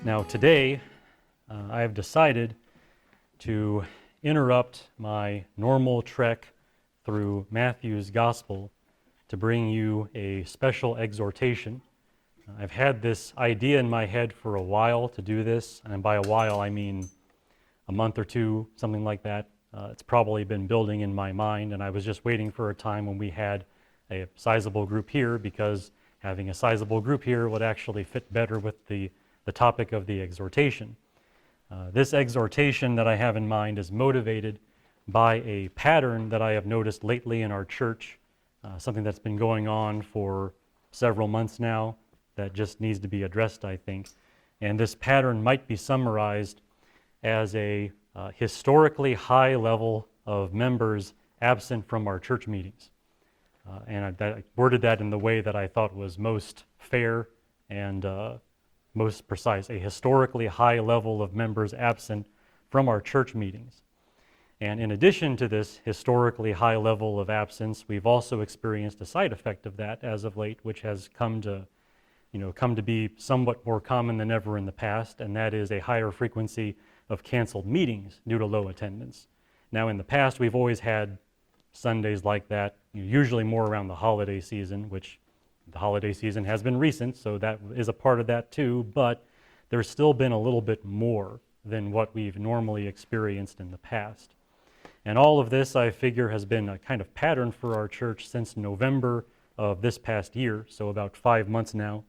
Now today, I have decided to interrupt my normal trek through Matthew's Gospel to bring you a special exhortation. I've had this idea in my head for a while to do this, and by a while I mean a month or two, something like that. It's probably been building in my mind, and I was just waiting for a time when we had a sizable group here, because having a sizable group here would actually fit better with the topic of the exhortation. This exhortation that I have in mind is motivated by a pattern that I have noticed lately in our church, something that's been going on for several months now that just needs to be addressed, I think. And this pattern might be summarized as a historically high level of members absent from our church meetings. And I worded that in the way that I thought was most fair and most precise, a historically high level of members absent from our church meetings. And in addition to this historically high level of absence, we've also experienced a side effect of that as of late, which has come to be somewhat more common than ever in the past, and that is a higher frequency of canceled meetings due to low attendance. Now, in the past, we've always had Sundays like that, usually more around the holiday season, which the holiday season has been recent, so that is a part of that too, but there's still been a little bit more than what we've normally experienced in the past. And all of this, I figure, has been a kind of pattern for our church since November of this past year, so about 5 months now.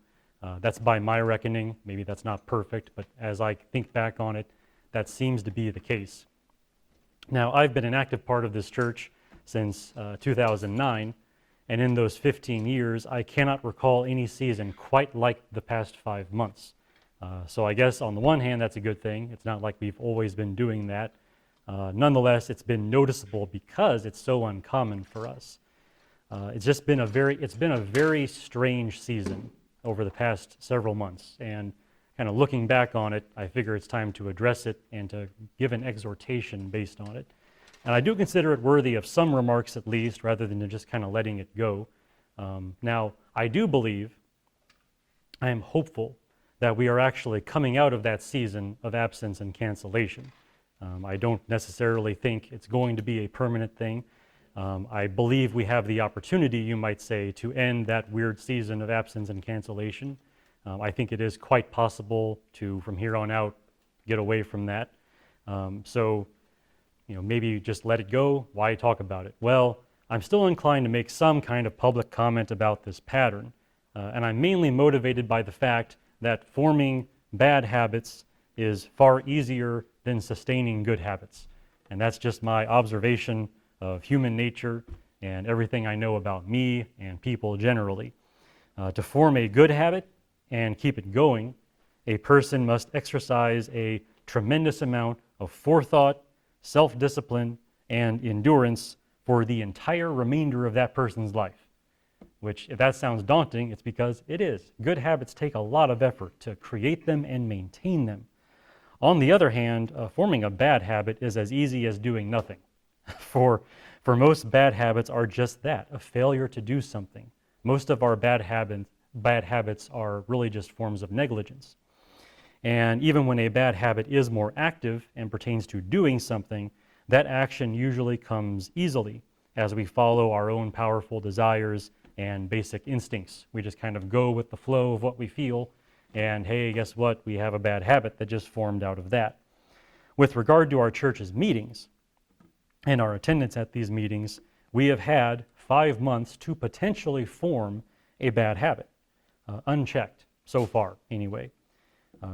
That's by my reckoning. Maybe that's not perfect, but as I think back on it, that seems to be the case. Now, I've been an active part of this church since 2009, and in those 15 years, I cannot recall any season quite like the past 5 months. So I guess on the one hand, that's a good thing. It's not like we've always been doing that. Nonetheless, it's been noticeable because it's so uncommon for us. It's been a very strange season over the past several months, and kind of looking back on it, I figure it's time to address it and to give an exhortation based on it. And I do consider it worthy of some remarks at least, rather than just kind of letting it go. Now, I do believe, I am hopeful, that we are actually coming out of that season of absence and cancellation. I don't necessarily think it's going to be a permanent thing. I believe we have the opportunity, you might say, to end that weird season of absence and cancellation. I think it is quite possible to, from here on out, get away from that. So maybe just let it go. Why talk about it? Well, I'm still inclined to make some kind of public comment about this pattern. And I'm mainly motivated by the fact that forming bad habits is far easier than sustaining good habits. And that's just my observation of human nature and everything I know about me and people generally. To form a good habit and keep it going, a person must exercise a tremendous amount of forethought, self-discipline, and endurance for the entire remainder of that person's life. Which, if that sounds daunting, it's because it is. Good habits take a lot of effort to create them and maintain them. On the other hand, forming a bad habit is as easy as doing nothing. For most bad habits are just that, a failure to do something. Most of our bad habits are really just forms of negligence. And even when a bad habit is more active and pertains to doing something, that action usually comes easily as we follow our own powerful desires and basic instincts. We just kind of go with the flow of what we feel, and hey, guess what? We have a bad habit that just formed out of that. With regard to our church's meetings and our attendance at these meetings, we have had 5 months to potentially form a bad habit, unchecked so far anyway.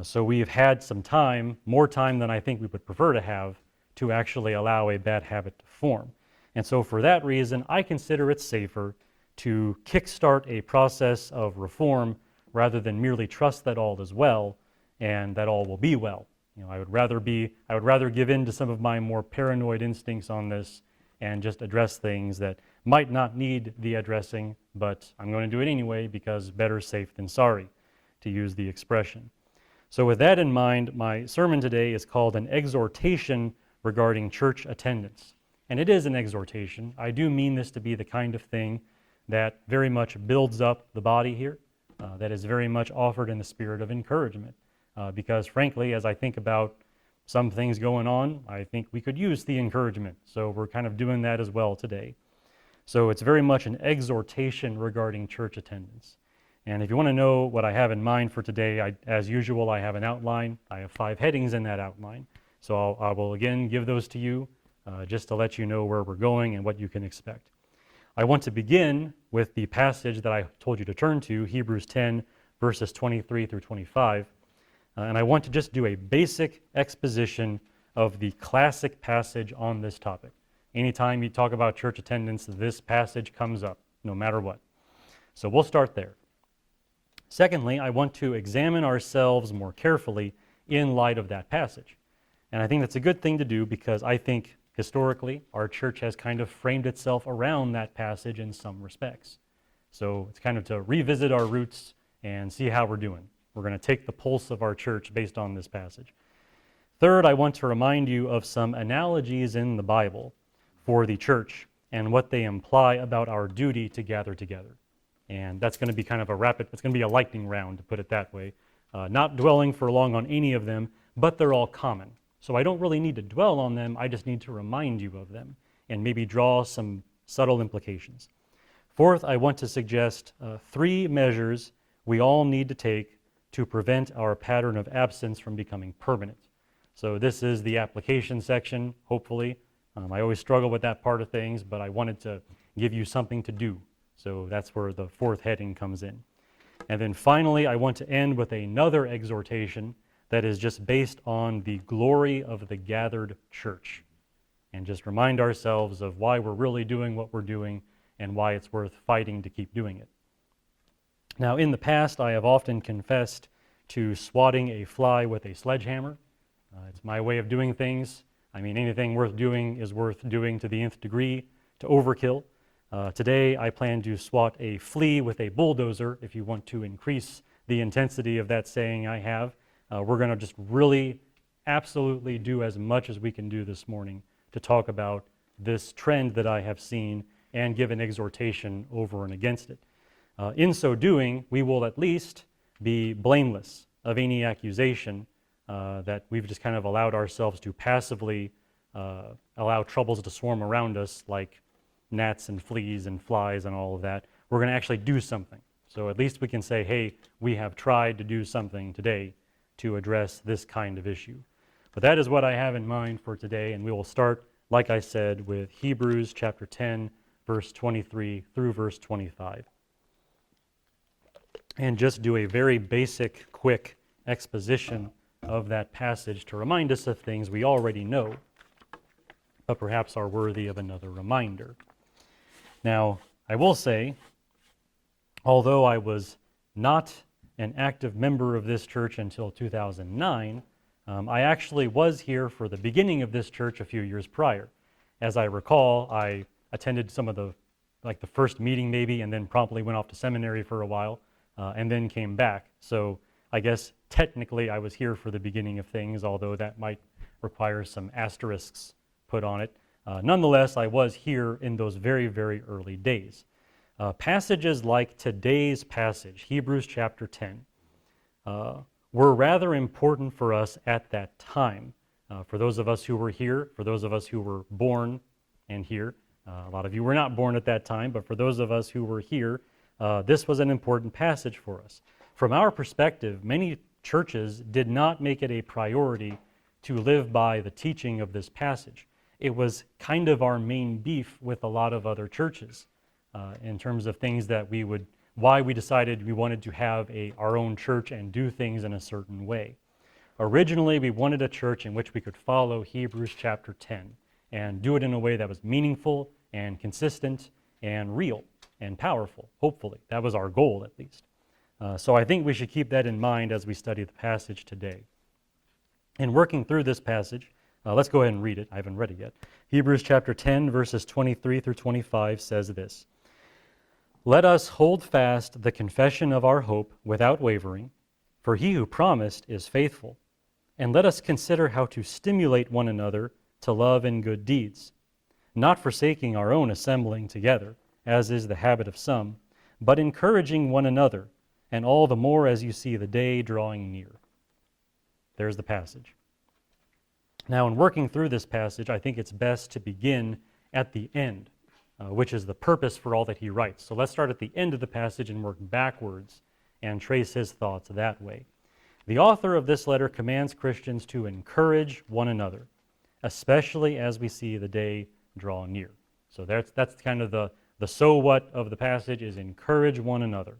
So we've had some time, more time than I think we would prefer to have, to actually allow a bad habit to form. And so for that reason, I consider it safer to kickstart a process of reform rather than merely trust that all is well and that all will be well. I would rather give in to some of my more paranoid instincts on this and just address things that might not need the addressing, but I'm going to do it anyway because better safe than sorry, to use the expression. So with that in mind, my sermon today is called An Exhortation Regarding Church Attendance. And it is an exhortation. I do mean this to be the kind of thing that very much builds up the body here, that is very much offered in the spirit of encouragement. because frankly, as I think about some things going on, I think we could use the encouragement. So we're kind of doing that as well today. So it's very much an exhortation regarding church attendance. And if you want to know what I have in mind for today, as usual, I have an outline. I have 5 headings in that outline. So I will again give those to you just to let you know where we're going and what you can expect. I want to begin with the passage that I told you to turn to, Hebrews 10, verses 23 through 25. And I want to just do a basic exposition of the classic passage on this topic. Anytime you talk about church attendance, this passage comes up, no matter what. So we'll start there. Secondly, I want to examine ourselves more carefully in light of that passage. And I think that's a good thing to do because I think historically our church has kind of framed itself around that passage in some respects. So it's kind of to revisit our roots and see how we're doing. We're going to take the pulse of our church based on this passage. Third, I want to remind you of some analogies in the Bible for the church and what they imply about our duty to gather together. And that's going to be kind of it's going to be a lightning round, to put it that way. Not dwelling for long on any of them, but they're all common. So I don't really need to dwell on them, I just need to remind you of them and maybe draw some subtle implications. Fourth, I want to suggest 3 measures we all need to take to prevent our pattern of absence from becoming permanent. So this is the application section, hopefully. I always struggle with that part of things, but I wanted to give you something to do. So that's where the 4th heading comes in. And then finally, I want to end with another exhortation that is just based on the glory of the gathered church. And just remind ourselves of why we're really doing what we're doing and why it's worth fighting to keep doing it. Now, in the past, I have often confessed to swatting a fly with a sledgehammer. It's my way of doing things. I mean, anything worth doing is worth doing to the nth degree, to overkill. Today, I plan to swat a flea with a bulldozer. If you want to increase the intensity of that saying I have, we're going to just really, absolutely do as much as we can do this morning to talk about this trend that I have seen and give an exhortation over and against it. In so doing, we will at least be blameless of any accusation that we've just kind of allowed ourselves to passively allow troubles to swarm around us like gnats and fleas and flies and all of that. We're going to actually do something. So at least we can say, hey, we have tried to do something today to address this kind of issue. But that is what I have in mind for today, and we will start, like I said, with Hebrews chapter 10, verse 23 through verse 25. And just do a very basic, quick exposition of that passage to remind us of things we already know, but perhaps are worthy of another reminder. Now, I will say, although I was not an active member of this church until 2009, I actually was here for the beginning of this church a few years prior. As I recall, I attended some of the first meeting maybe, and then promptly went off to seminary for a while, and then came back. So I guess technically I was here for the beginning of things, although that might require some asterisks put on it. Nonetheless, I was here in those very, very early days. Passages like today's passage, Hebrews chapter 10, were rather important for us at that time. For those of us who were here, for those of us who were born and here, a lot of you were not born at that time, but for those of us who were here, this was an important passage for us. From our perspective, many churches did not make it a priority to live by the teaching of this passage. It was kind of our main beef with a lot of other churches in terms of things that why we decided we wanted to have our own church and do things in a certain way. Originally, we wanted a church in which we could follow Hebrews chapter 10 and do it in a way that was meaningful and consistent and real and powerful, hopefully. That was our goal, at least. So I think we should keep that in mind as we study the passage today. In working through this passage, let's go ahead and read it. I haven't read it yet. Hebrews chapter 10, verses 23 through 25 says this: "Let us hold fast the confession of our hope without wavering, for he who promised is faithful. And let us consider how to stimulate one another to love and good deeds, not forsaking our own assembling together, as is the habit of some, but encouraging one another, and all the more as you see the day drawing near." there's the passage. Now, in working through this passage, I think it's best to begin at the end, which is the purpose for all that he writes. So let's start at the end of the passage and work backwards and trace his thoughts that way. The author of this letter commands Christians to encourage one another, especially as we see the day draw near. So that's kind of the so what of the passage is encourage one another.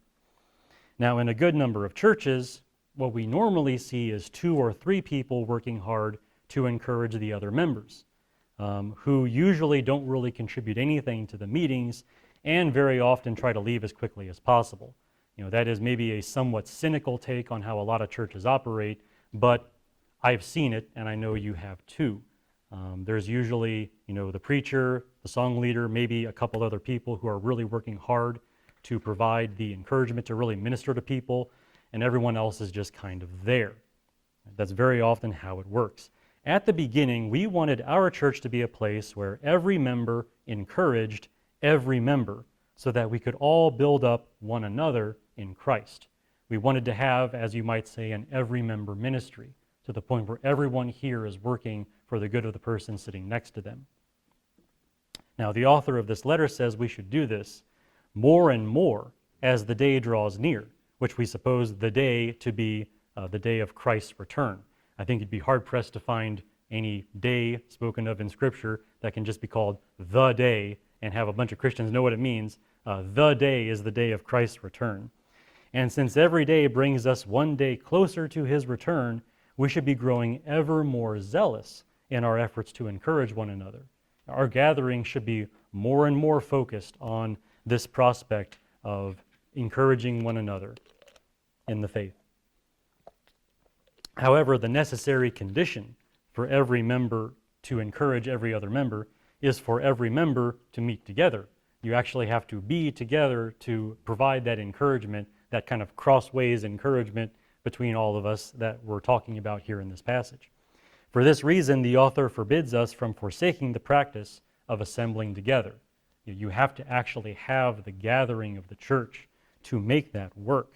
Now, in a good number of churches, what we normally see is 2 or 3 people working hard to encourage the other members, who usually don't really contribute anything to the meetings and very often try to leave as quickly as possible. That is maybe a somewhat cynical take on how a lot of churches operate, but I've seen it, and I know you have too. There's usually, the preacher, the song leader, maybe a couple other people who are really working hard to provide the encouragement to really minister to people, and everyone else is just kind of there. That's very often how it works. At the beginning, we wanted our church to be a place where every member encouraged every member so that we could all build up one another in Christ. We wanted to have, as you might say, an every member ministry to the point where everyone here is working for the good of the person sitting next to them. Now, the author of this letter says we should do this more and more as the day draws near, which we suppose the day to be the day of Christ's return. I think you'd be hard-pressed to find any day spoken of in Scripture that can just be called the day and have a bunch of Christians know what it means. The day is the day of Christ's return. And since every day brings us one day closer to his return, we should be growing ever more zealous in our efforts to encourage one another. Our gathering should be more and more focused on this prospect of encouraging one another in the faith. However, the necessary condition for every member to encourage every other member is for every member to meet together. You actually have to be together to provide that encouragement, that kind of crossways encouragement between all of us that we're talking about here in this passage. For this reason, the author forbids us from forsaking the practice of assembling together. You have to actually have the gathering of the church to make that work.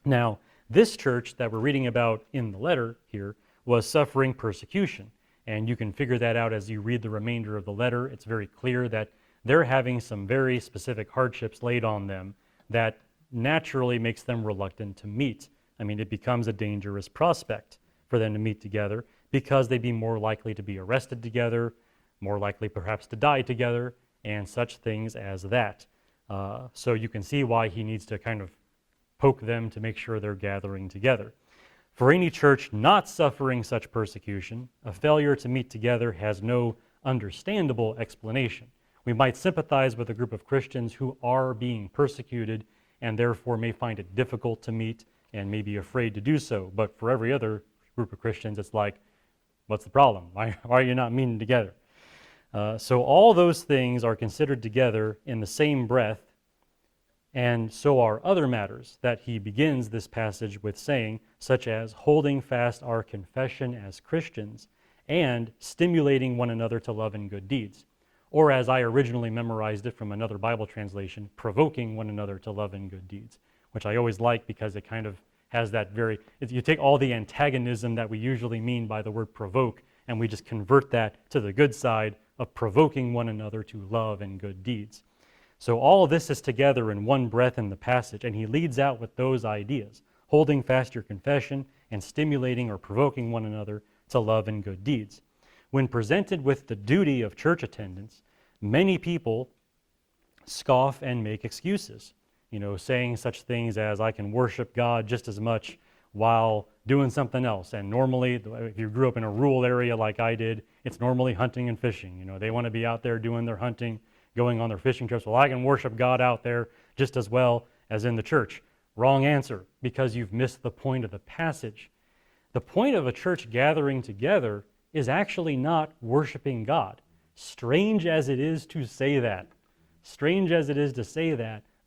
Now, this church that we're reading about in the letter here was suffering persecution, and you can figure that out as you read the remainder of the letter. It's very clear that they're having some very specific hardships laid on them that naturally makes them reluctant to meet. I mean, it becomes a dangerous prospect for them to meet together because they'd be more likely to be arrested together, more likely perhaps to die together, and such things as that. So you can see why he needs to kind of poke them to make sure they're gathering together. For any church not suffering such persecution, a failure to meet together has no understandable explanation. We might sympathize with a group of Christians who are being persecuted and therefore may find it difficult to meet and may be afraid to do so. But for every other group of Christians, it's like, what's the problem? Why are you not meeting together? So all those things are considered together in the same breath, and so are other matters that he begins this passage with saying, such as holding fast our confession as Christians and stimulating one another to love and good deeds. Or as I originally memorized it from another Bible translation, provoking one another to love and good deeds, which I always like because it kind of has that you take all the antagonism that we usually mean by the word provoke, and we just convert that to the good side of provoking one another to love and good deeds. So all of this is together in one breath in the passage, and he leads out with those ideas, holding fast your confession and stimulating or provoking one another to love and good deeds. When presented with the duty of church attendance, many people scoff and make excuses, saying such things as, I can worship God just as much while doing something else. And normally, if you grew up in a rural area like I did, it's normally hunting and fishing. They want to be out there doing their hunting, going on their fishing trips. Well, I can worship God out there just as well as in the church. Wrong answer, because you've missed the point of the passage. The point of a church gathering together is actually not worshiping God. Strange as it is to say that,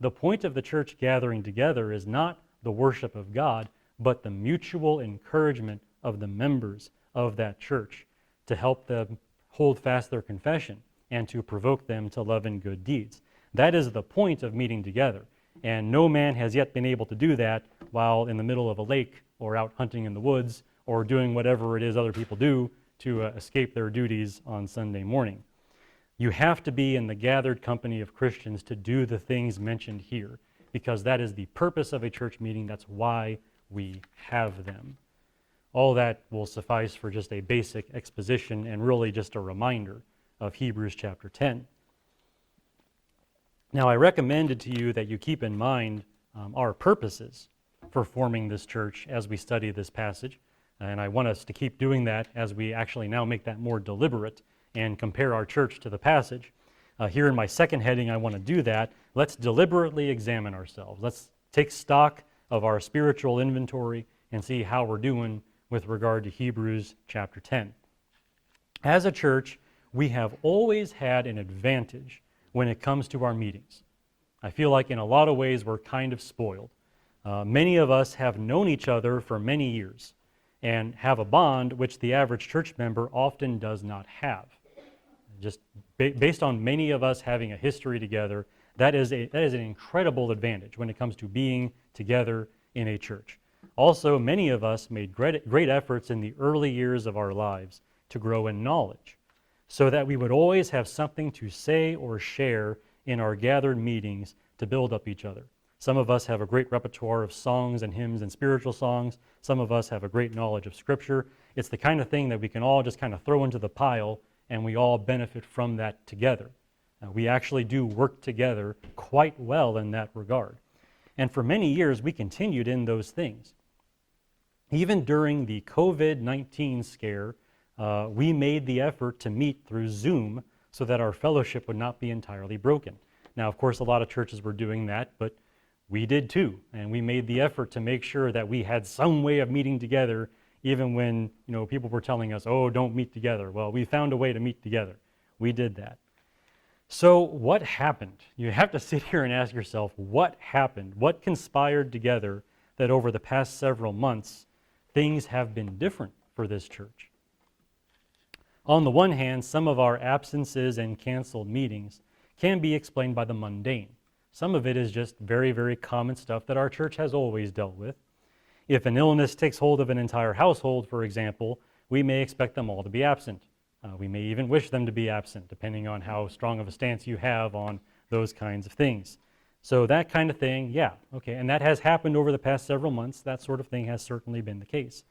the point of the church gathering together is not the worship of God, but the mutual encouragement of the members of that church to help them hold fast their confession and to provoke them to love and good deeds. That is the point of meeting together. And no man has yet been able to do that while in the middle of a lake or out hunting in the woods or doing whatever it is other people do to escape their duties on Sunday morning. You have to be in the gathered company of Christians to do the things mentioned here, because that is the purpose of a church meeting. That's why we have them. All that will suffice for just a basic exposition and really just a reminder of Hebrews chapter 10. Now, I recommended to you that you keep in mind our purposes for forming this church as we study this passage, and I want us to keep doing that as we actually now make that more deliberate and compare our church to the passage. Here in my second heading, I want to do that. Let's deliberately examine ourselves. Let's take stock of our spiritual inventory and see how we're doing with regard to Hebrews chapter 10. As a church, we have always had an advantage when it comes to our meetings. I feel like in a lot of ways we're kind of spoiled. Many of us have known each other for many years and have a bond which the average church member often does not have. Just based on many of us having a history together, that is an incredible advantage when it comes to being together in a church. Also, many of us made great efforts in the early years of our lives to grow in knowledge, so that we would always have something to say or share in our gathered meetings to build up each other. Some of us have a great repertoire of songs and hymns and spiritual songs. Some of us have a great knowledge of Scripture. It's the kind of thing that we can all just kind of throw into the pile, and we all benefit from that together. We actually do work together quite well in that regard. And for many years, we continued in those things. Even during the COVID-19 scare, we made the effort to meet through Zoom so that our fellowship would not be entirely broken. Now, of course, a lot of churches were doing that, but we did too. And we made the effort to make sure that we had some way of meeting together, even when people were telling us, oh, don't meet together. Well, we found a way to meet together. We did that. So what happened? You have to sit here and ask yourself, what happened? What conspired together that over the past several months, things have been different for this church? On the one hand, some of our absences and canceled meetings can be explained by the mundane. Some of it is just very, very common stuff that our church has always dealt with. If an illness takes hold of an entire household, for example, we may expect them all to be absent. We may even wish them to be absent, depending on how strong of a stance you have on those kinds of things. So that kind of thing, yeah, okay, and that has happened over the past several months. That sort of thing has certainly been the case.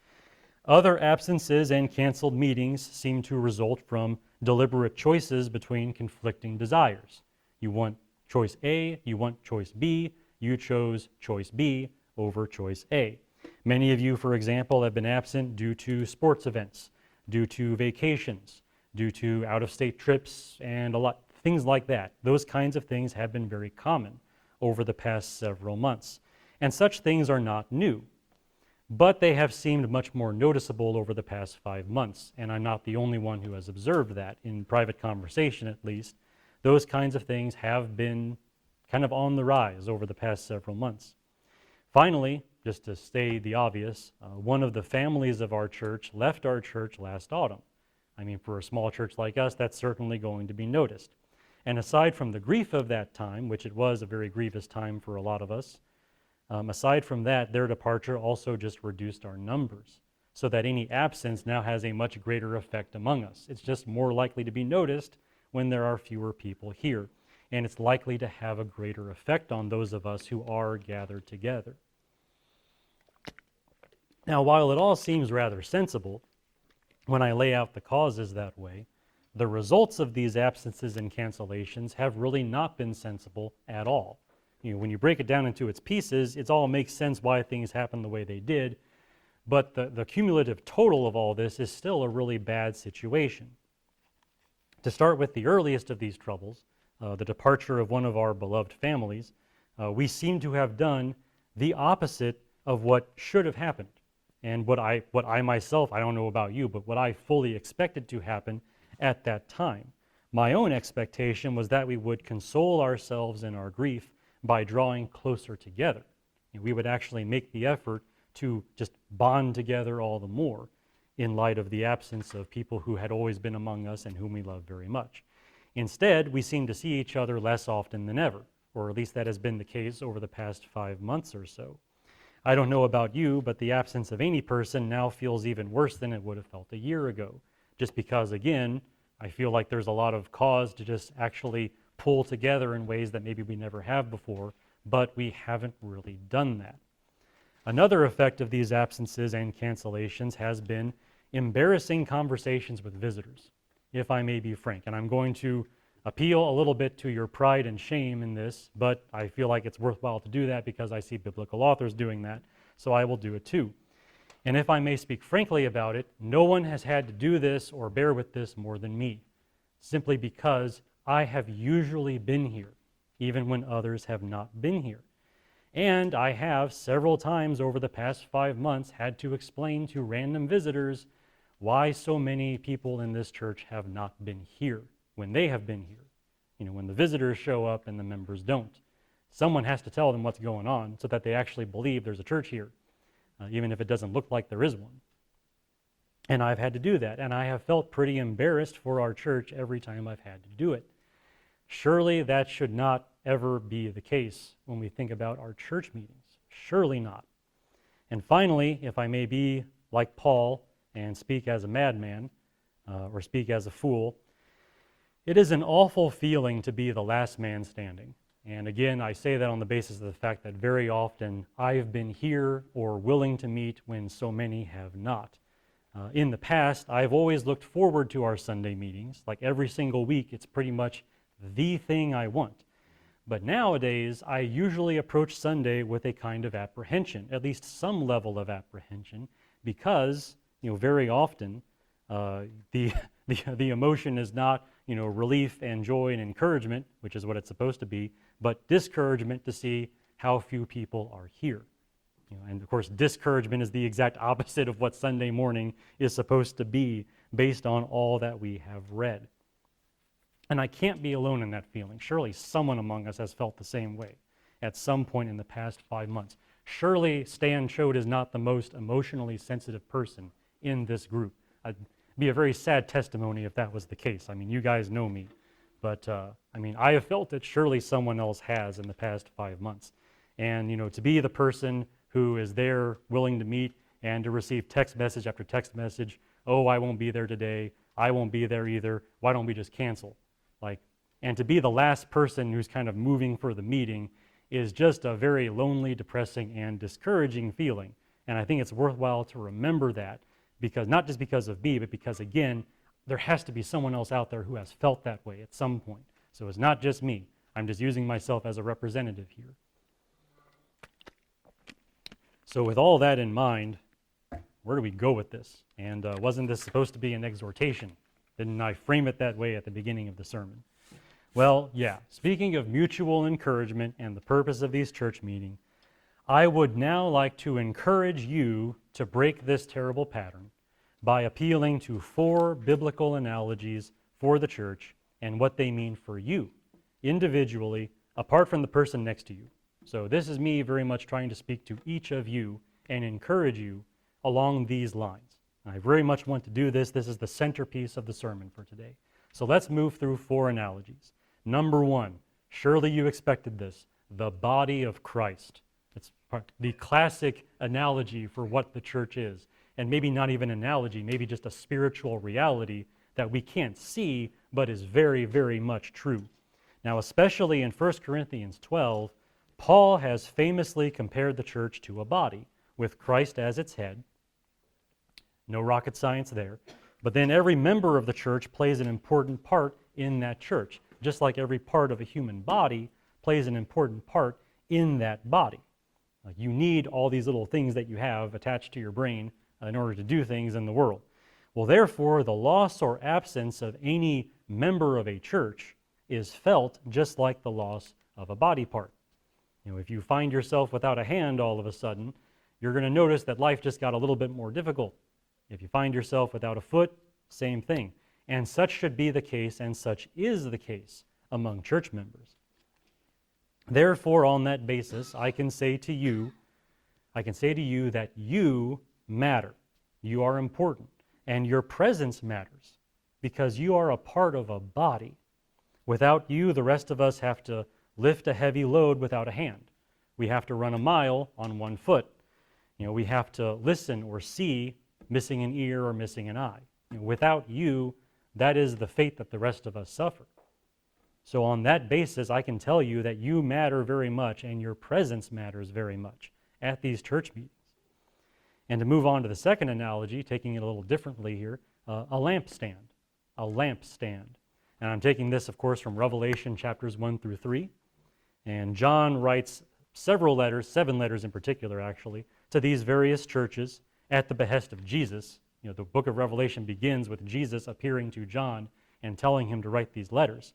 Other absences and canceled meetings seem to result from deliberate choices between conflicting desires. You want choice A, you want choice B, you chose choice B over choice A. Many of you, for example, have been absent due to sports events, due to vacations, due to out-of-state trips, and things like that. Those kinds of things have been very common over the past several months. And such things are not new, but they have seemed much more noticeable over the past 5 months, and I'm not the only one who has observed that. In private conversation, at least, those kinds of things have been kind of on the rise over the past several months. Finally, just to state the obvious, one of the families of our church left our church last autumn. I mean, for a small church like us, that's certainly going to be noticed. And aside from the grief of that time, which it was a very grievous time for a lot of us, aside from that, their departure also just reduced our numbers, so that any absence now has a much greater effect among us. It's just more likely to be noticed when there are fewer people here, and it's likely to have a greater effect on those of us who are gathered together. Now, while it all seems rather sensible when I lay out the causes that way, the results of these absences and cancellations have really not been sensible at all. When you break it down into its pieces, it all makes sense why things happened the way they did, but the cumulative total of all this is still a really bad situation. To start with the earliest of these troubles, the departure of one of our beloved families, we seem to have done the opposite of what should have happened. And what I myself, I don't know about you, but what I fully expected to happen at that time. My own expectation was that we would console ourselves in our grief by drawing closer together. We would actually make the effort to just bond together all the more in light of the absence of people who had always been among us and whom we love very much. Instead, we seem to see each other less often than ever. or at least that has been the case over the past 5 months or so. I don't know about you, but the absence of any person now feels even worse than it would have felt a year ago, just because, again, I feel like there's a lot of cause to just actually pull together in ways that maybe we never have before, but we haven't really done that. Another effect of these absences and cancellations has been embarrassing conversations with visitors, if I may be frank. And I'm going to appeal a little bit to your pride and shame in this, but I feel like it's worthwhile to do that because I see biblical authors doing that, so I will do it too. And if I may speak frankly about it, no one has had to do this or bear with this more than me, simply because I have usually been here, even when others have not been here. And I have several times over the past 5 months had to explain to random visitors why so many people in this church have not been here when they have been here. You know, when the visitors show up and the members don't. Someone has to tell them what's going on so that they actually believe there's a church here, even if it doesn't look like there is one. And I've had to do that, and I have felt pretty embarrassed for our church every time I've had to do it. Surely that should not ever be the case when we think about our church meetings. Surely not. And finally, if I may be like Paul and speak as a madman or speak as a fool, it is an awful feeling to be the last man standing. And again, I say that on the basis of the fact that very often I've been here or willing to meet when so many have not. In the past, I've always looked forward to our Sunday meetings. Like every single week, it's pretty much the thing I want. But nowadays, I usually approach Sunday with a kind of apprehension, at least some level of apprehension, because, very often the emotion is not, relief and joy and encouragement, which is what it's supposed to be, but discouragement to see how few people are here. And of course, discouragement is the exact opposite of what Sunday morning is supposed to be based on all that we have read. And I can't be alone in that feeling. Surely someone among us has felt the same way at some point in the past 5 months. Surely Stan Choate is not the most emotionally sensitive person in this group. It'd be a very sad testimony if that was the case. I mean, you guys know me. But, I have felt it. Surely someone else has in the past 5 months. And, to be the person who is there willing to meet and to receive text message after text message, oh, I won't be there today, I won't be there either, why don't we just cancel? And to be the last person who's kind of moving for the meeting is just a very lonely, depressing, and discouraging feeling. And I think it's worthwhile to remember that, because not just because of me, but because, again, there has to be someone else out there who has felt that way at some point. So it's not just me. I'm just using myself as a representative here. So with all that in mind, where do we go with this? And wasn't this supposed to be an exhortation? Didn't I frame it that way at the beginning of the sermon? Well, yeah, speaking of mutual encouragement and the purpose of these church meetings, I would now like to encourage you to break this terrible pattern by appealing to 4 biblical analogies for the church and what they mean for you, individually, apart from the person next to you. So this is me very much trying to speak to each of you and encourage you along these lines. I very much want to do this. This is the centerpiece of the sermon for today. So let's move through 4 analogies. Number 1, surely you expected this, the body of Christ. It's the classic analogy for what the church is. And maybe not even analogy, maybe just a spiritual reality that we can't see, but is very, very much true. Now, especially in 1 Corinthians 12, Paul has famously compared the church to a body, with Christ as its head. No rocket science there. But then every member of the church plays an important part in that church, just like every part of a human body plays an important part in that body. You need all these little things that you have attached to your brain in order to do things in the world. Well, therefore, the loss or absence of any member of a church is felt just like the loss of a body part. If you find yourself without a hand all of a sudden, you're going to notice that life just got a little bit more difficult. If you find yourself without a foot, same thing. And such should be the case, and such is the case among church members. Therefore, on that basis, I can say to you that you matter. You are important. And your presence matters because you are a part of a body. Without you, the rest of us have to lift a heavy load without a hand. We have to run a mile on one foot. We have to listen or see, missing an ear or missing an eye. Without you, that is the fate that the rest of us suffer. So on that basis, I can tell you that you matter very much and your presence matters very much at these church meetings. And to move on to the second analogy, taking it a little differently here, a lampstand. A lampstand. And I'm taking this, of course, from Revelation chapters 1 through 3. And John writes several letters, 7 letters in particular, actually, to these various churches at the behest of Jesus. The book of Revelation begins with Jesus appearing to John and telling him to write these letters.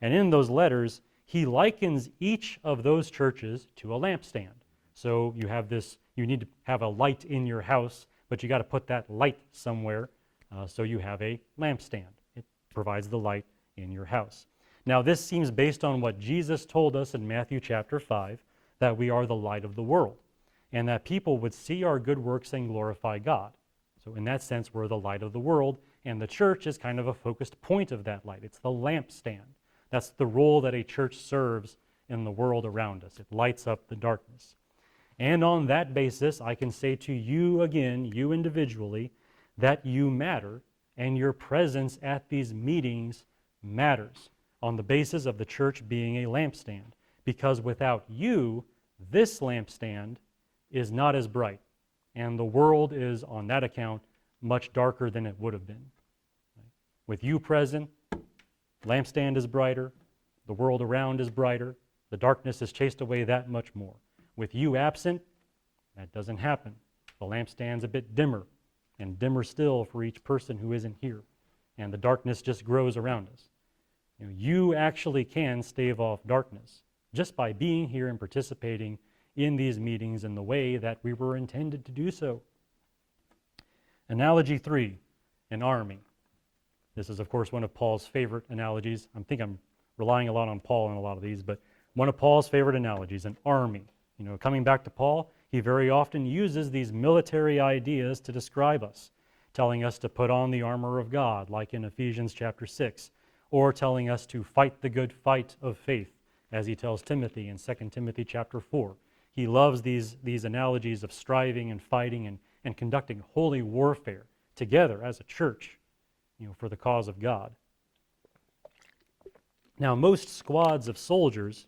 And in those letters, he likens each of those churches to a lampstand. So you need to have a light in your house, but you got to put that light somewhere, so you have a lampstand. It provides the light in your house. Now, this seems based on what Jesus told us in Matthew chapter 5, that we are the light of the world, and that people would see our good works and glorify God. So in that sense, we're the light of the world, and the church is kind of a focused point of that light. It's the lampstand. That's the role that a church serves in the world around us. It lights up the darkness. And on that basis, I can say to you again, you individually, that you matter, and your presence at these meetings matters on the basis of the church being a lampstand. Because without you, this lampstand is not as bright, and the world is, on that account, much darker than it would have been. With you present, lampstand is brighter, the world around is brighter, the darkness is chased away that much more. With you absent, that doesn't happen. The lampstand's a bit dimmer, and dimmer still for each person who isn't here, and the darkness just grows around us. You actually can stave off darkness just by being here and participating in these meetings in the way that we were intended to do so. Analogy 3, an army. This is, of course, one of Paul's favorite analogies. I think I'm relying a lot on Paul in a lot of these, but one of Paul's favorite analogies, an army. Coming back to Paul, he very often uses these military ideas to describe us, telling us to put on the armor of God, like in Ephesians chapter 6, or telling us to fight the good fight of faith, as he tells Timothy in 2 Timothy chapter 4. He loves these analogies of striving and fighting and conducting holy warfare together as a church, for the cause of God. Now, most squads of soldiers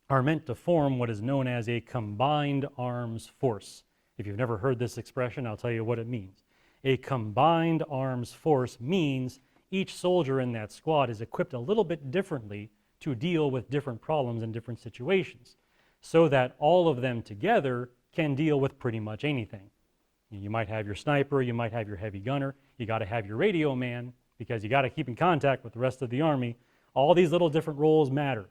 are meant to form what is known as a combined arms force. If you've never heard this expression, I'll tell you what it means. A combined arms force means each soldier in that squad is equipped a little bit differently to deal with different problems in different situations, so that all of them together can deal with pretty much anything. You might have your sniper, you might have your heavy gunner, you got to have your radio man, because you got to keep in contact with the rest of the army. All these little different roles matter.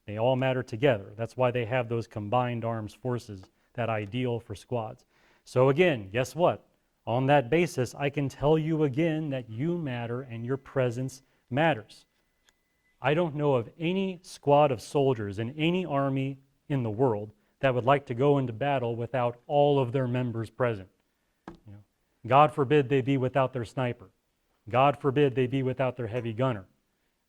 They all matter together. That's why they have those combined arms forces, that ideal for squads. So again, guess what? On that basis, I can tell you again that you matter and your presence matters. I don't know of any squad of soldiers in any army in the world that would like to go into battle without all of their members present. God forbid they be without their sniper. God forbid they be without their heavy gunner.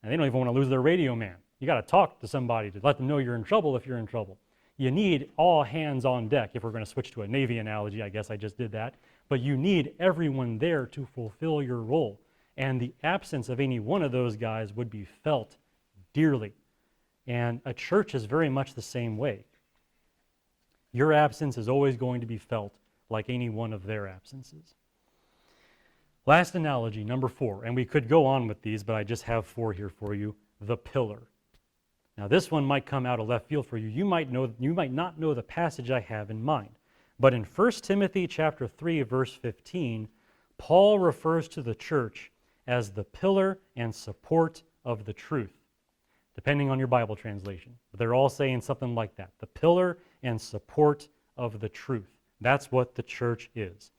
And they don't even want to lose their radio man. You got to talk to somebody to let them know you're in trouble if you're in trouble. You need all hands on deck. If we're going to switch to a Navy analogy, I guess I just did that. But you need everyone there to fulfill your role. And the absence of any one of those guys would be felt dearly. And a church is very much the same way. Your absence is always going to be felt like any one of their absences. Last analogy, number 4, and we could go on with these, but I just have 4 here for you, the pillar. Now this one might come out of left field for you. You might not know the passage I have in mind. But in 1 Timothy chapter 3, verse 15, Paul refers to the church as the pillar and support of the truth, depending on your Bible translation. But they're all saying something like that, the pillar and support of the truth. That's what the church is.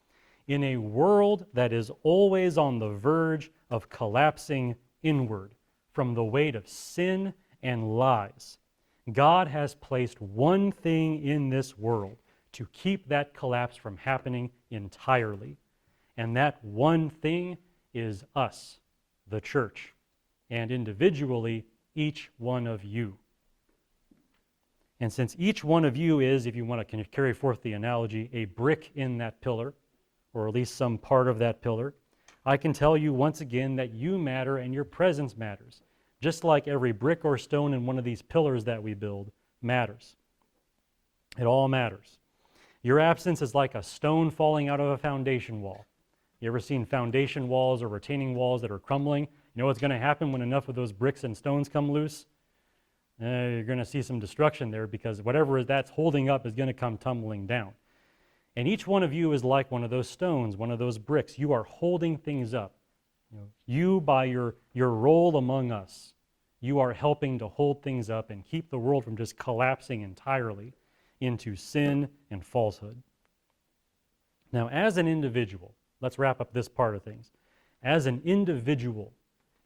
In a world that is always on the verge of collapsing inward from the weight of sin and lies, God has placed one thing in this world to keep that collapse from happening entirely. And that one thing is us, the church, and individually, each one of you. And since each one of you is, if you want to carry forth the analogy, a brick in that pillar, or at least some part of that pillar, I can tell you once again that you matter and your presence matters, just like every brick or stone in one of these pillars that we build matters. It all matters. Your absence is like a stone falling out of a foundation wall. You ever seen foundation walls or retaining walls that are crumbling? You know what's going to happen when enough of those bricks and stones come loose? You're going to see some destruction there, because whatever that's holding up is going to come tumbling down. And each one of you is like one of those stones, one of those bricks. You are holding things up. You, by your role among us, you are helping to hold things up and keep the world from just collapsing entirely into sin and falsehood. Now, as an individual, let's wrap up this part of things. As an individual,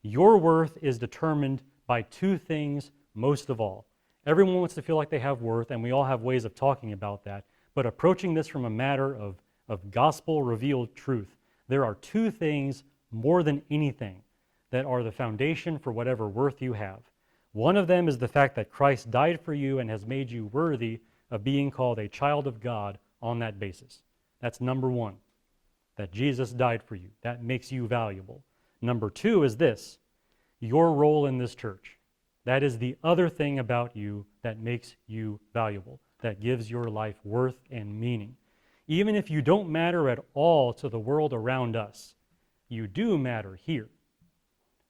your worth is determined by two things most of all. Everyone wants to feel like they have worth, and we all have ways of talking about that. But approaching this from a matter of gospel-revealed truth, there are two things more than anything that are the foundation for whatever worth you have. One of them is the fact that Christ died for you and has made you worthy of being called a child of God on that basis. That's number one, that Jesus died for you. That makes you valuable. Number two is this, your role in this church. That is the other thing about you that makes you valuable, that gives your life worth and meaning. Even if you don't matter at all to the world around us, you do matter here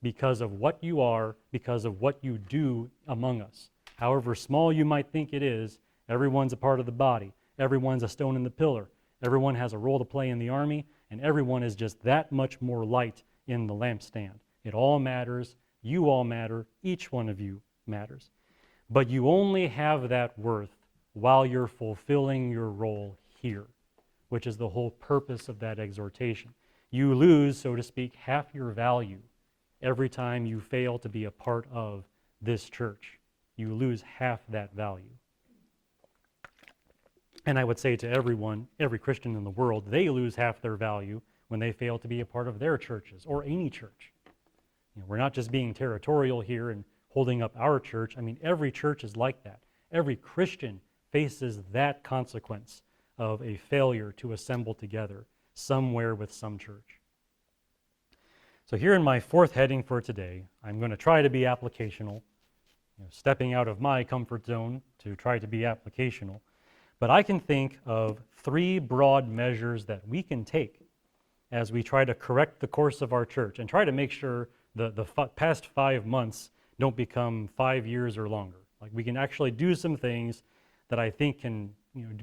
because of what you are, because of what you do among us. However small you might think it is, everyone's a part of the body. Everyone's a stone in the pillar. Everyone has a role to play in the army, and everyone is just that much more light in the lampstand. It all matters. You all matter. Each one of you matters. But you only have that worth while you're fulfilling your role here, which is the whole purpose of that exhortation. You lose, so to speak, half your value every time you fail to be a part of this church. You lose half that value. And I would say to everyone, every Christian in the world, they lose half their value when they fail to be a part of their churches or any church. We're not just being territorial here and holding up our church. I mean, every church is like that. Every Christian faces that consequence of a failure to assemble together somewhere with some church. So here in my fourth heading for today, I'm going to try to be applicational, stepping out of my comfort zone to try to be applicational. But I can think of three broad measures that we can take as we try to correct the course of our church and try to make sure the past 5 months don't become 5 years or longer. Like, we can actually do some things that I think can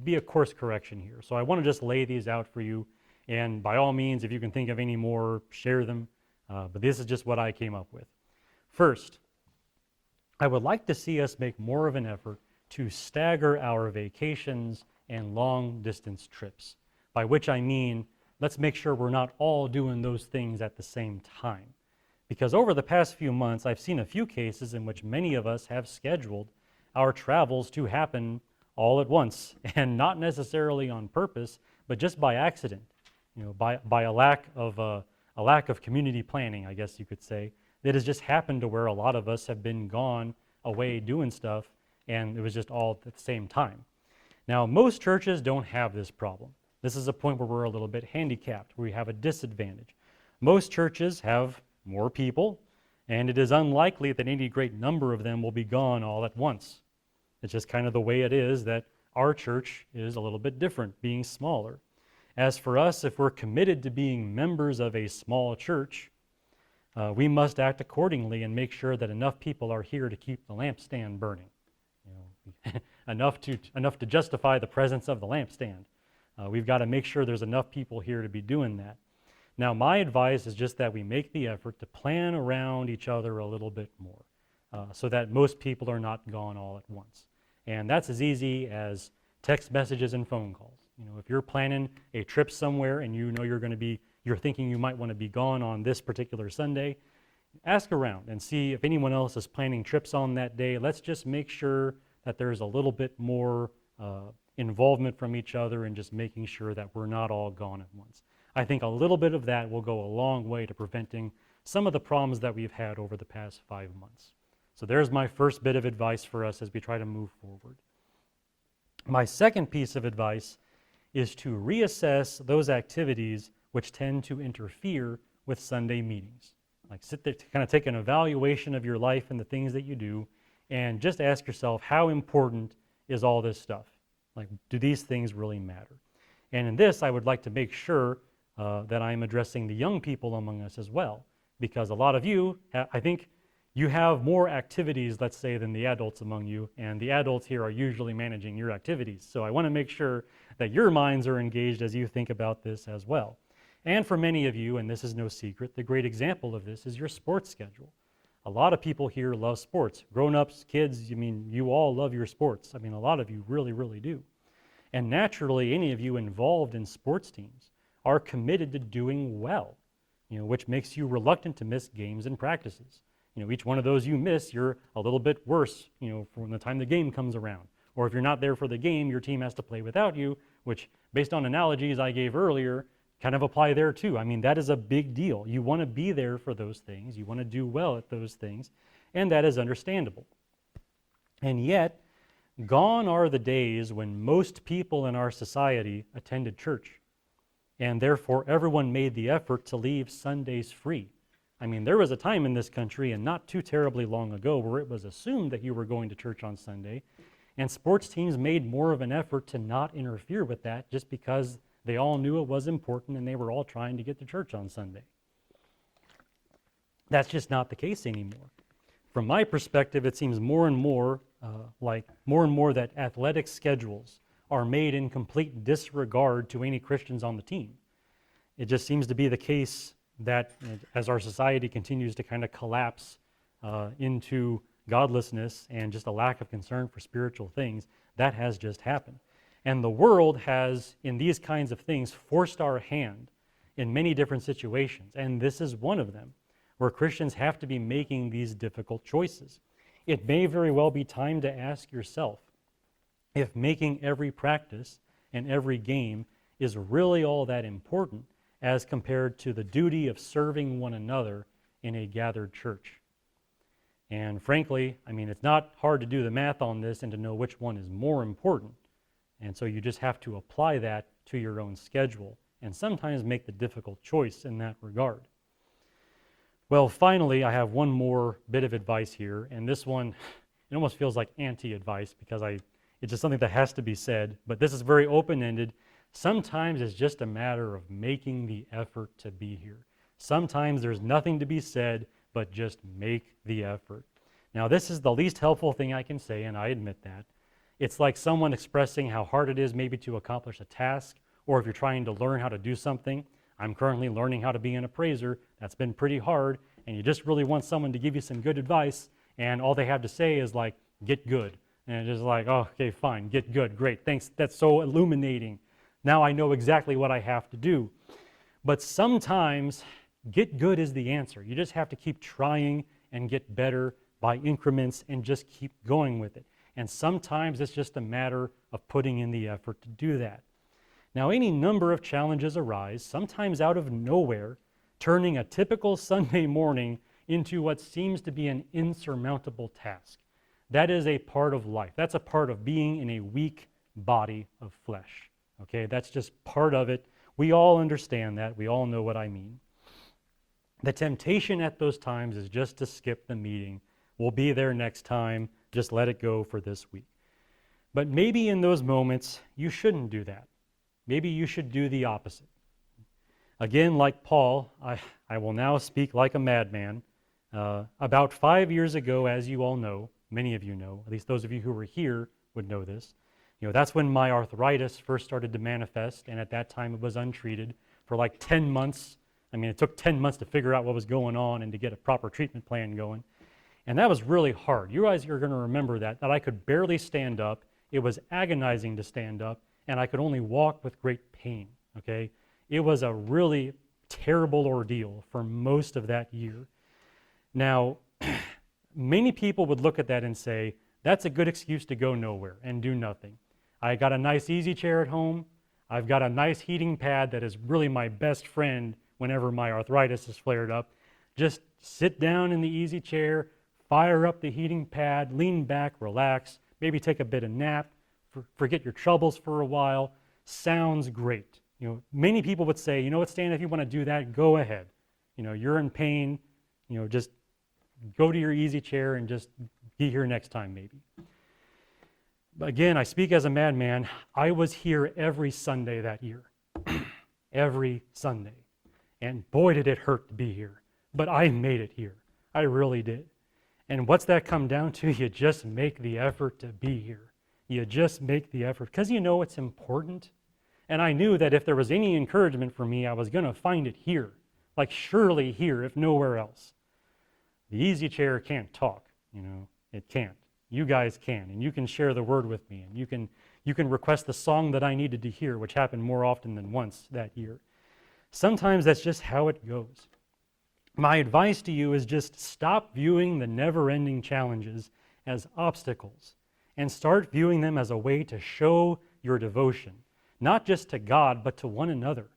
be a course correction here. So I want to just lay these out for you, and by all means, if you can think of any more, share them. But this is just what I came up with. First, I would like to see us make more of an effort to stagger our vacations and long-distance trips, by which I mean let's make sure we're not all doing those things at the same time. Because over the past few months, I've seen a few cases in which many of us have scheduled our travels to happen all at once, and not necessarily on purpose, but just by accident, by a lack of community planning, I guess you could say, that has just happened to where a lot of us have been gone away doing stuff, and it was just all at the same time. Now, most churches don't have this problem. This is a point where we're a little bit handicapped, where we have a disadvantage. Most churches have more people, and it is unlikely that any great number of them will be gone all at once. It's just kind of the way it is that our church is a little bit different, being smaller. As for us, if we're committed to being members of a small church, we must act accordingly and make sure that enough people are here to keep the lampstand burning. enough to justify the presence of the lampstand. We've got to make sure there's enough people here to be doing that. Now, my advice is just that we make the effort to plan around each other a little bit more so that most people are not gone all at once. And that's as easy as text messages and phone calls. If you're planning a trip somewhere and you're thinking you might want to be gone on this particular Sunday, ask around and see if anyone else is planning trips on that day. Let's just make sure that there's a little bit more involvement from each other and just making sure that we're not all gone at once. I think a little bit of that will go a long way to preventing some of the problems that we've had over the past 5 months. So there's my first bit of advice for us as we try to move forward. My second piece of advice is to reassess those activities which tend to interfere with Sunday meetings. Like sit there to kind of take an evaluation of your life and the things that you do and just ask yourself, how important is all this stuff? Like, do these things really matter? And in this, I would like to make sure that I'm addressing the young people among us as well, because a lot of you, I think you have more activities, let's say, than the adults among you, and the adults here are usually managing your activities. So I want to make sure that your minds are engaged as you think about this as well. And for many of you, and this is no secret, the great example of this is your sports schedule. A lot of people here love sports. Grown-ups, kids, you all love your sports. A lot of you really, really do. And naturally, any of you involved in sports teams are committed to doing well, which makes you reluctant to miss games and practices. Each one of those you miss, you're a little bit worse, from the time the game comes around. Or if you're not there for the game, your team has to play without you, which, based on analogies I gave earlier, kind of apply there too. That is a big deal. You want to be there for those things. You want to do well at those things, and that is understandable. And yet, gone are the days when most people in our society attended church, and therefore everyone made the effort to leave Sundays free. There was a time in this country, and not too terribly long ago, where it was assumed that you were going to church on Sunday, and sports teams made more of an effort to not interfere with that just because they all knew it was important and they were all trying to get to church on Sunday. That's just not the case anymore. From my perspective, it seems more and more that athletic schedules are made in complete disregard to any Christians on the team. It just seems to be the case that as our society continues to kind of collapse into godlessness and just a lack of concern for spiritual things, that has just happened. And the world has, in these kinds of things, forced our hand in many different situations. And this is one of them, where Christians have to be making these difficult choices. It may very well be time to ask yourself if making every practice and every game is really all that important as compared to the duty of serving one another in a gathered church. And frankly, it's not hard to do the math on this and to know which one is more important. And so you just have to apply that to your own schedule and sometimes make the difficult choice in that regard. Well, finally, I have one more bit of advice here, and this one, it almost feels like anti-advice because it's just something that has to be said, but this is very open-ended. Sometimes it's just a matter of making the effort to be here. Sometimes there's nothing to be said, but just make the effort. Now, this is the least helpful thing I can say, and I admit that. It's like someone expressing how hard it is maybe to accomplish a task, or if you're trying to learn how to do something. I'm currently learning how to be an appraiser. That's been pretty hard, and you just really want someone to give you some good advice, and all they have to say is like, get good. And it's just like, oh, okay, fine, get good, great, thanks, that's so illuminating. Now I know exactly what I have to do. But sometimes get good is the answer. You just have to keep trying and get better by increments and just keep going with it. And sometimes it's just a matter of putting in the effort to do that. Now, any number of challenges arise, sometimes out of nowhere, turning a typical Sunday morning into what seems to be an insurmountable task. That is a part of life. That's a part of being in a weak body of flesh. Okay, that's just part of it. We all understand that. We all know what I mean. The temptation at those times is just to skip the meeting. We'll be there next time. Just let it go for this week. But maybe in those moments, you shouldn't do that. Maybe you should do the opposite. Again, like Paul, I will now speak like a madman. About 5 years ago, as you all know, many of you know, at least those of you who were here would know this, that's when my arthritis first started to manifest, and at that time it was untreated for like 10 months. It took 10 months to figure out what was going on and to get a proper treatment plan going. And that was really hard. You guys are going to remember that I could barely stand up. It was agonizing to stand up, and I could only walk with great pain, okay? It was a really terrible ordeal for most of that year. Now, many people would look at that and say, that's a good excuse to go nowhere and do nothing. I got a nice easy chair at home. I've got a nice heating pad that is really my best friend whenever my arthritis is flared up. Just sit down in the easy chair, fire up the heating pad, lean back, relax, maybe take a bit of nap, forget your troubles for a while. Sounds great. Many people would say, you know what, Stan, if you want to do that, go ahead. You're in pain, just go to your easy chair and just be here next time maybe. But again, I speak as a madman. I was here every Sunday that year. Every Sunday. And boy, did it hurt to be here. But I made it here. I really did. And what's that come down to? You just make the effort to be here. You just make the effort because you know it's important. And I knew that if there was any encouragement for me, I was going to find it here. Like surely here, if nowhere else. The easy chair can't talk, it can't. You guys can, and you can share the word with me, and you can request the song that I needed to hear, which happened more often than once that year. Sometimes that's just how it goes. My advice to you is just stop viewing the never-ending challenges as obstacles and start viewing them as a way to show your devotion, not just to God, but to one another.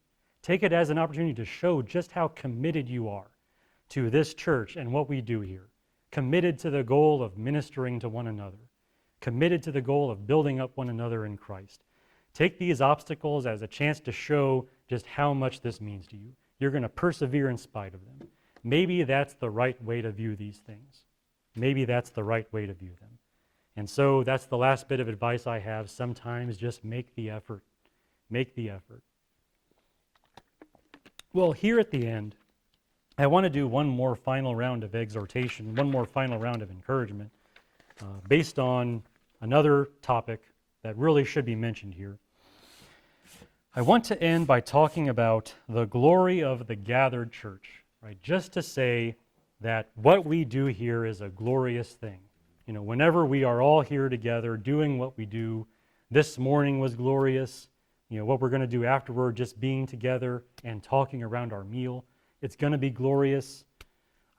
Take it as an opportunity to show just how committed you are to this church and what we do here. Committed to the goal of ministering to one another. Committed to the goal of building up one another in Christ. Take these obstacles as a chance to show just how much this means to you. You're going to persevere in spite of them. Maybe that's the right way to view these things. Maybe that's the right way to view them. And so that's the last bit of advice I have. Sometimes just make the effort. Make the effort. Well, here at the end, I want to do one more final round of exhortation, one more final round of encouragement based on another topic that really should be mentioned here. I want to end by talking about the glory of the gathered church, right? Just to say that what we do here is a glorious thing. Whenever we are all here together doing what we do, this morning was glorious. What we're going to do afterward, just being together and talking around our meal, it's going to be glorious.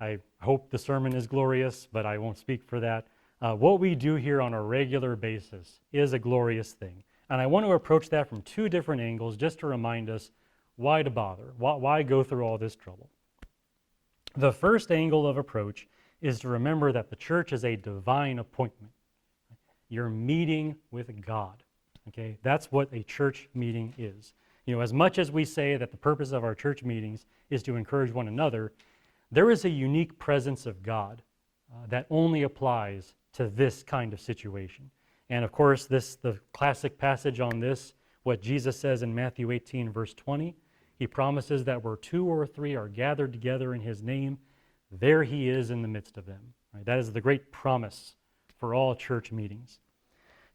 I hope the sermon is glorious, but I won't speak for that. What we do here on a regular basis is a glorious thing. And I want to approach that from two different angles just to remind us why to bother, why go through all this trouble. The first angle of approach is to remember that the church is a divine appointment. You're meeting with God. Okay, that's what a church meeting is. As much as we say that the purpose of our church meetings is to encourage one another, there is a unique presence of God that only applies to this kind of situation. And of course, the classic passage on this, what Jesus says in Matthew 18, verse 20, he promises that where 2 or 3 are gathered together in his name, there he is in the midst of them. Right? That is the great promise for all church meetings.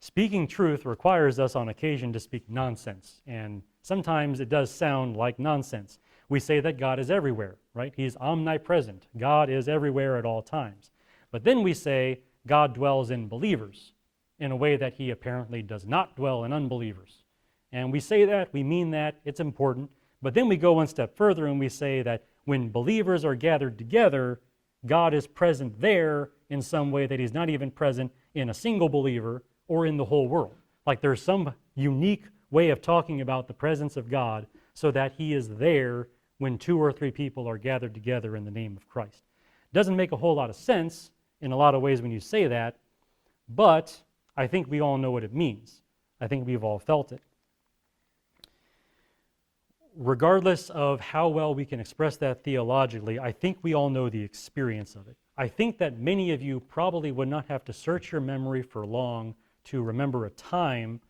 Speaking truth requires us on occasion to speak nonsense, and sometimes it does sound like nonsense. We say that God is everywhere, right? He's omnipresent. God is everywhere at all times. But then we say God dwells in believers in a way that he apparently does not dwell in unbelievers. And we say that, we mean that, it's important, but then we go one step further and we say that when believers are gathered together, God is present there in some way that he's not even present in a single believer or in the whole world. Like there's some unique way of talking about the presence of God so that he is there when 2 or 3 people are gathered together in the name of Christ. Doesn't make a whole lot of sense in a lot of ways when you say that, but I think we all know what it means. I think we've all felt it. Regardless of how well we can express that theologically, I think we all know the experience of it. I think that many of you probably would not have to search your memory for long to remember a time,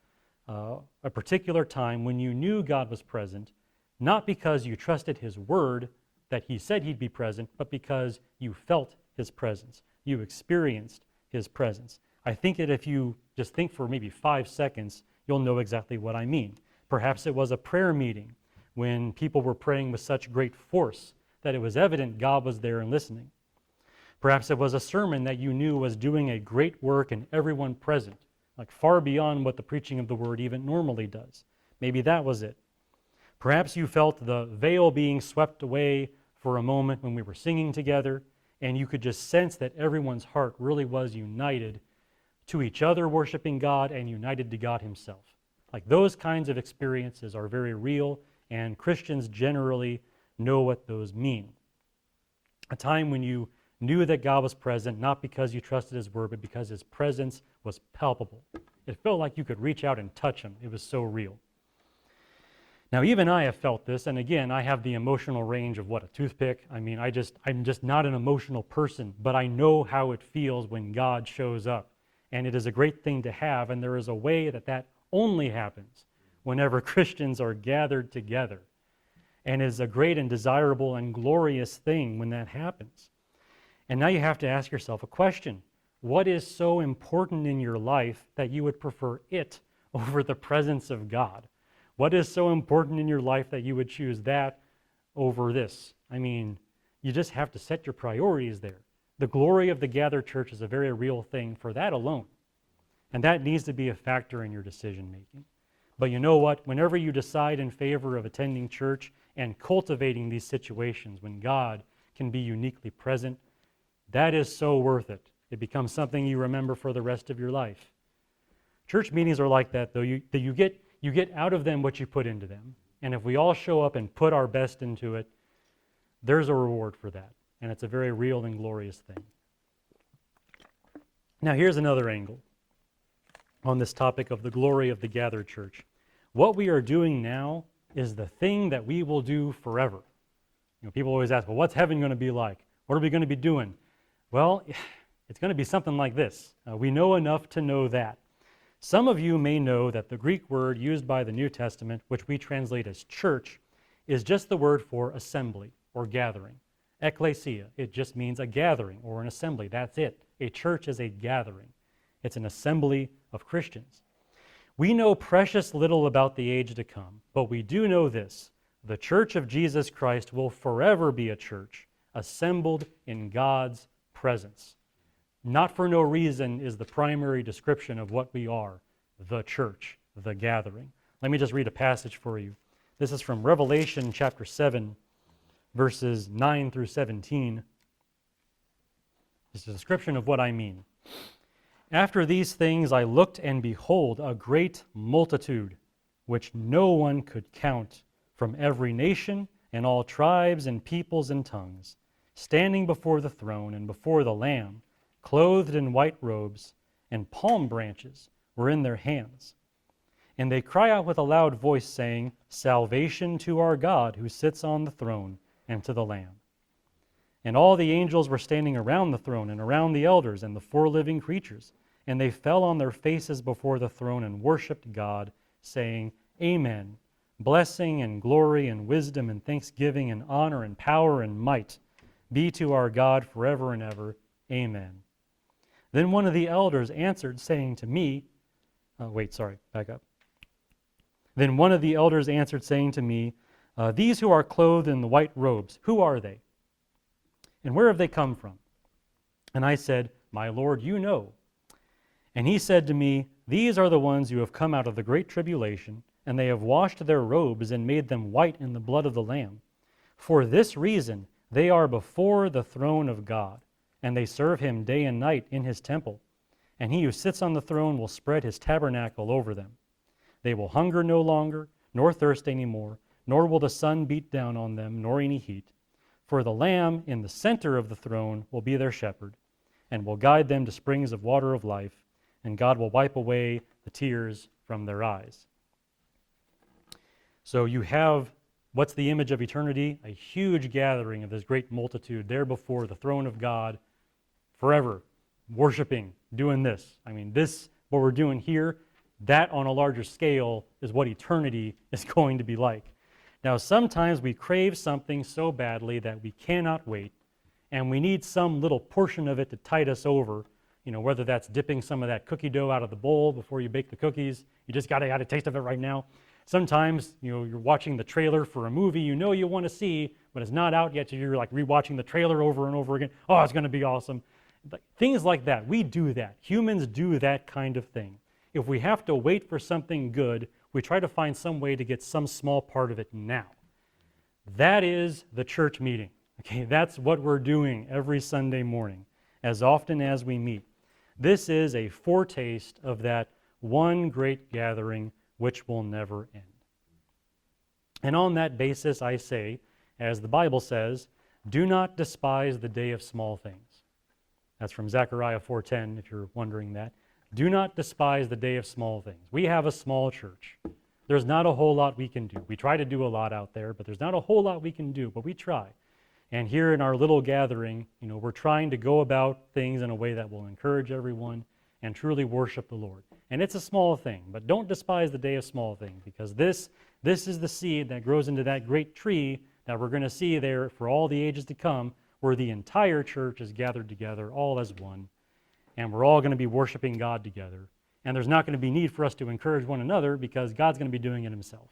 a particular time when you knew God was present, not because you trusted his word that he said he'd be present, but because you felt his presence. You experienced his presence. I think that if you just think for maybe 5 seconds, you'll know exactly what I mean. Perhaps it was a prayer meeting when people were praying with such great force that it was evident God was there and listening. Perhaps it was a sermon that you knew was doing a great work in everyone present, like far beyond what the preaching of the word even normally does. Maybe that was it. Perhaps you felt the veil being swept away for a moment when we were singing together, and you could just sense that everyone's heart really was united to each other worshiping God and united to God himself. Like those kinds of experiences are very real, and Christians generally know what those mean. A time when you knew that God was present, not because you trusted his word, but because his presence was palpable. It felt like you could reach out and touch him. It was so real. Now, even I have felt this, and again, I have the emotional range of what, a toothpick? I mean, I'm just not an emotional person, but I know how it feels when God shows up. And it is a great thing to have, and there is a way that that only happens whenever Christians are gathered together. And it is a great and desirable and glorious thing when that happens. And now you have to ask yourself a question. What is so important in your life that you would prefer it over the presence of God? What is so important in your life that you would choose that over this? I mean, you just have to set your priorities there. The glory of the gathered church is a very real thing for that alone. And that needs to be a factor in your decision making. But you know what? Whenever you decide in favor of attending church and cultivating these situations when God can be uniquely present, that is so worth it. It becomes something you remember for the rest of your life. Church meetings are like that, though. You get out of them what you put into them. And if we all show up and put our best into it, there's a reward for that. And it's a very real and glorious thing. Now, here's another angle on this topic of the glory of the gathered church. What we are doing now is the thing that we will do forever. People always ask, well, what's heaven going to be like? What are we going to be doing? Well, it's going to be something like this. We know enough to know that. Some of you may know that the Greek word used by the New Testament, which we translate as church, is just the word for assembly or gathering. Ekklesia, it just means a gathering or an assembly. That's it. A church is a gathering. It's an assembly of Christians. We know precious little about the age to come, but we do know this. The church of Jesus Christ will forever be a church assembled in God's presence. Not for no reason is the primary description of what we are, the church, the gathering. Let me just read a passage for you. This is from Revelation chapter 7, verses 9 through 17. This is a description of what I mean. After these things I looked, and behold, a great multitude, which no one could count, from every nation and all tribes and peoples and tongues, standing before the throne and before the Lamb, clothed in white robes, and palm branches were in their hands. And they cry out with a loud voice, saying, Salvation to our God who sits on the throne and to the Lamb. And all the angels were standing around the throne and around the elders and the four living creatures. And they fell on their faces before the throne and worshipped God, saying, Amen. Blessing and glory and wisdom and thanksgiving and honor and power and might be to our God forever and ever. Amen. Then one of the elders answered, saying to me, Then one of the elders answered, saying to me, These who are clothed in the white robes, who are they? And where have they come from? And I said, My Lord, you know. And he said to me, These are the ones who have come out of the great tribulation, and they have washed their robes and made them white in the blood of the Lamb. For this reason they are before the throne of God, and they serve him day and night in his temple. And he who sits on the throne will spread his tabernacle over them. They will hunger no longer, nor thirst any more, nor will the sun beat down on them, nor any heat. For the Lamb in the center of the throne will be their shepherd, and will guide them to springs of water of life, and God will wipe away the tears from their eyes. So you have, what's the image of eternity? A huge gathering of this great multitude there before the throne of God, forever, worshiping, doing this. I mean, this, what we're doing here, that on a larger scale is what eternity is going to be like. Now, sometimes we crave something so badly that we cannot wait, and we need some little portion of it to tide us over, whether that's dipping some of that cookie dough out of the bowl before you bake the cookies. You just got to have a taste of it right now. Sometimes, you're watching the trailer for a movie you want to see, but it's not out yet, so you're like rewatching the trailer over and over again. Oh, it's going to be awesome. Things like that. We do that. Humans do that kind of thing. If we have to wait for something good, we try to find some way to get some small part of it now. That is the church meeting. Okay, that's what we're doing every Sunday morning, as often as we meet. This is a foretaste of that one great gathering which will never end. And on that basis, I say, as the Bible says, do not despise the day of small things. That's from Zechariah 4:10, if you're wondering that. Do not despise the day of small things. We have a small church. There's not a whole lot we can do. We try to do a lot out there, but there's not a whole lot we can do, but we try. And here in our little gathering, we're trying to go about things in a way that will encourage everyone and truly worship the Lord. And it's a small thing, but don't despise the day of small things, because this is the seed that grows into that great tree that we're going to see there for all the ages to come, where the entire church is gathered together all as one, and we're all going to be worshiping God together. And there's not going to be need for us to encourage one another, because God's going to be doing it himself.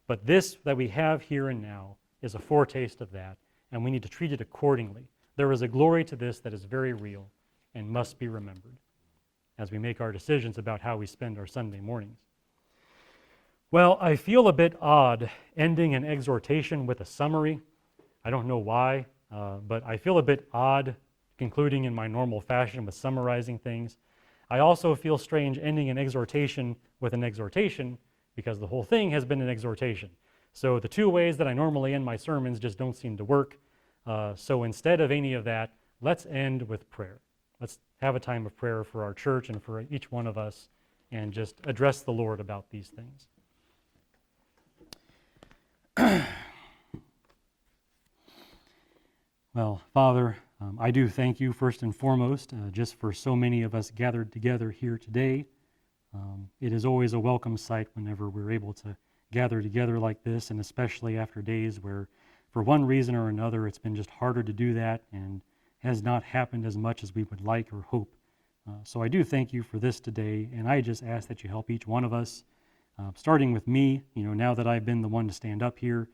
But this that we have here and now is a foretaste of that, and we need to treat it accordingly. There is a glory to this that is very real and must be remembered as we make our decisions about how we spend our Sunday mornings. Well, I feel a bit odd ending an exhortation with a summary. I don't know why, but I feel a bit odd concluding in my normal fashion with summarizing things. I also feel strange ending an exhortation with an exhortation, because the whole thing has been an exhortation. So the two ways that I normally end my sermons just don't seem to work. So instead of any of that, let's end with prayer. Let's have a time of prayer for our church and for each one of us, and just address the Lord about these things. Well, Father, I do thank you first and foremost just for so many of us gathered together here today. It is always a welcome sight whenever we're able to gather together like this, and especially after days where, for one reason or another, it's been just harder to do that and has not happened as much as we would like or hope. So I do thank you for this today, and I just ask that you help each one of us, starting with me, now that I've been the one to stand up here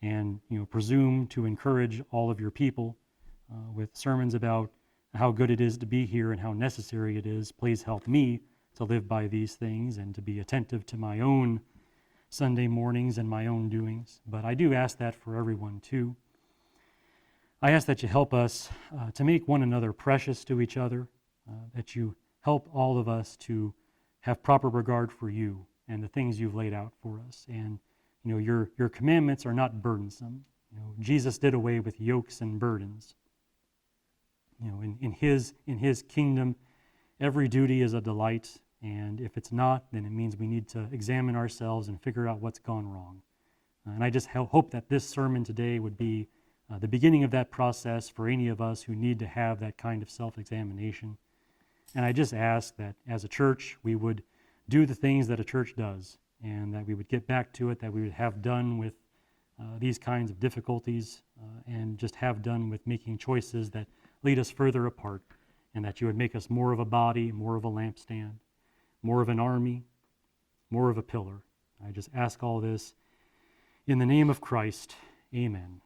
and, presume to encourage all of your people with sermons about how good it is to be here and how necessary it is. Please help me to live by these things and to be attentive to my own Sunday mornings and my own doings. But I do ask that for everyone too. I ask that you help us to make one another precious to each other, that you help all of us to have proper regard for you and the things you've laid out for us. And your commandments are not burdensome. Jesus did away with yokes and burdens. In his kingdom, every duty is a delight, and if it's not, then it means we need to examine ourselves and figure out what's gone wrong. And I just hope that this sermon today would be the beginning of that process for any of us who need to have that kind of self-examination. And I just ask that as a church, we would do the things that a church does, and that we would get back to it, that we would have done with these kinds of difficulties, and just have done with making choices that lead us further apart, and that you would make us more of a body, more of a lampstand, more of an army, more of a pillar. I just ask all this in the name of Christ. Amen.